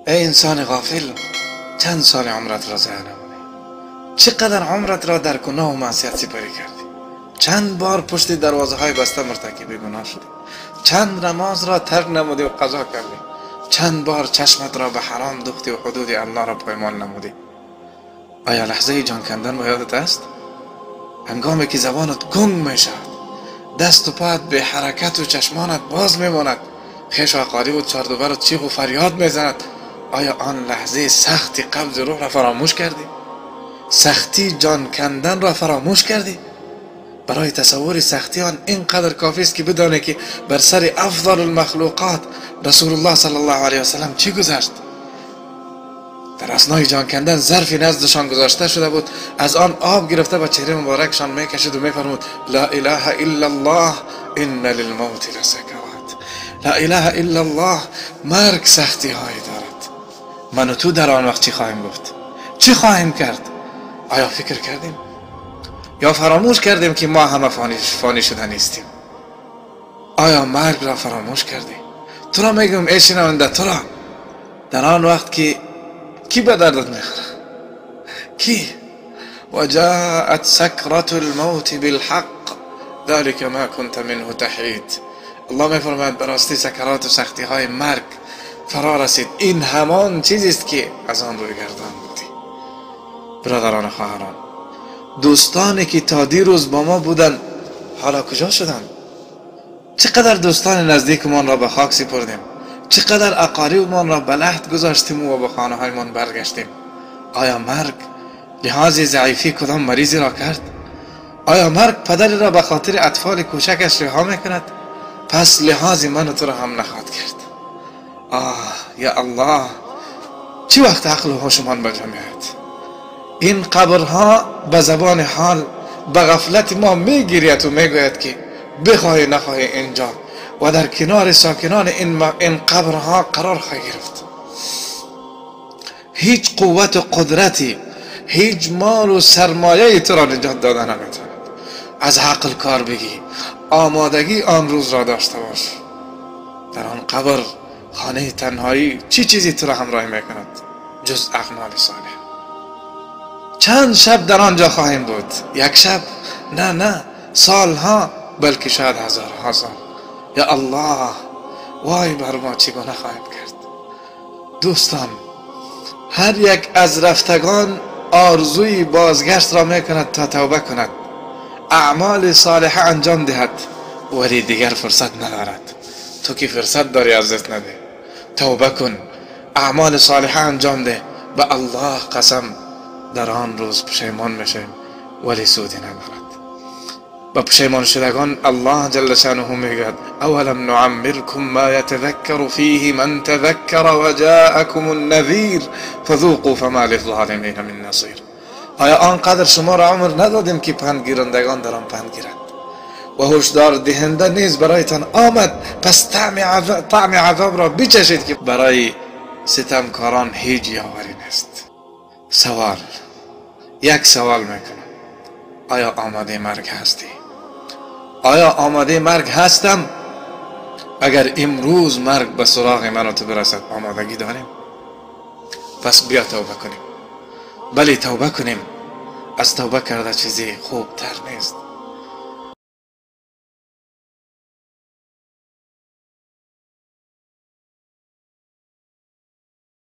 ای انسان غافل، چند سال عمرت را ضایع نمودی؟ چقدر عمرت را در گناه و معصیت سپری کردی؟ چند بار پشت دروازه های بسته مرتکب گناه شدی؟ چند نماز را ترک نمودی و قضا کردی؟ چند بار چشمت را به حرام دوختی و حدود الله را پایمال نمودی؟ آیا لحظه جان کندن به یادت است؟ هنگامی که زبانت گنگ می شود، دست و پات به حرکت و چشمانت باز می ماند، خیش و اقارب و چاردوبر و چیغ و فریاد می زند، آیا آن لحظه سختی قبض روح را فراموش کردی؟ سختی جان کندن را فراموش کردی؟ برای تصور سختی آن اینقدر کافی است که بدانی که بر سر افضل المخلوقات رسول الله صلی الله علیه و سلم چی گذشت. در اثنای جان کندن ظرفی نزدشان گذاشته شده بود، از آن آب گرفته به چهره مبارکشان میکشید و میفرمود لا اله الا الله ان للموت لسکرات. لا اله الا الله، مرگ سختی هایی دارد. من و تو در آن وقت چی خواهیم گفت؟ چی خواهیم کرد؟ آیا فکر کردیم؟ یا فراموش کردیم که ما همه فانی شده نیستیم؟ آیا مرگ را فراموش کردی؟ تو را میگم ای شنونده، تو را در آن وقت که کی به دردت میخوره؟ کی؟ و جاءت سکرة الموت بالحق ذلك ما كنت منه تحید. الله میفرماید براستی سکرات و سختی های مرگ فرا رسید، این همان چیزی است که از آن روی گردان بودی. برادران خواهران، دوستانی که تا دیروز با ما بودن حالا کجا شدن؟ چقدر دوستان نزدیکمان را به خاک سپردیم، چقدر اقاربمان را به لحد گذاشتیم و به خانه هایمان برگشتیم. آیا مرگ لحاظ ضعیفی کدام مریضی را کرد؟ آیا مرگ پدری را به خاطر اطفال کوچکش رها میکند؟ پس لحاظ من و تو را هم نخواهد کرد. یا الله، چی وقت عقل و هوشمان به جا میآید؟ این قبرها به زبان حال به غفلت ما میگیرید و میگوید که بخواهی نخواهی اینجا و در کنار ساکنان این قبرها قرار خواهی گرفت. هیچ قوت و قدرتی، هیچ مال و سرمایه تو را نجات داده نمیتواند. از عقل کار بگی، آمادگی آن روز را داشته باش. در آن قبر خانه تنهایی چی چیزی تو را همراهی میکند جز اعمال صالح؟ چند شب در آنجا خواهیم بود؟ یک شب؟ نه، سالها، بلکه شاید هزارها سال. یا الله، وای بر ما چی گناه خواهیم کرد. دوستان، هر یک از رفتگان آرزوی بازگشت را میکند تا توبه کند، اعمال صالحه انجام دهد، ولی دیگر فرصت ندارد. تو که فرصت داری ازت نده، توبه کن، اعمال صالحه انجام ده. به الله قسم در آن روز پشیمان میشیم ولی سودی ندارد. با پشیمان شدگان الله جل شانه میگوید اولم نعمرکم ما یتذکر فیه من تذکر و جاءکم النذیر فذوقوا فما للظالمین من نصیر. آیا آنقدر شما را عمر ندادیم که پند گیرندگان در آن پند گیرند و هشدار دهنده نیز برایتان آمد، پس طعم عذاب را بچشید که برای ستمکاران هیچ یاوری نیست. یک سوال میکنم، آیا آماده مرگ هستی؟ آیا آماده مرگ هستم؟ اگر امروز مرگ به سراغ من و تو برسد آمادگی داریم؟ پس بیا توبه کنیم. بله توبه کنیم، از توبه کرده چیزی خوب تر نیست.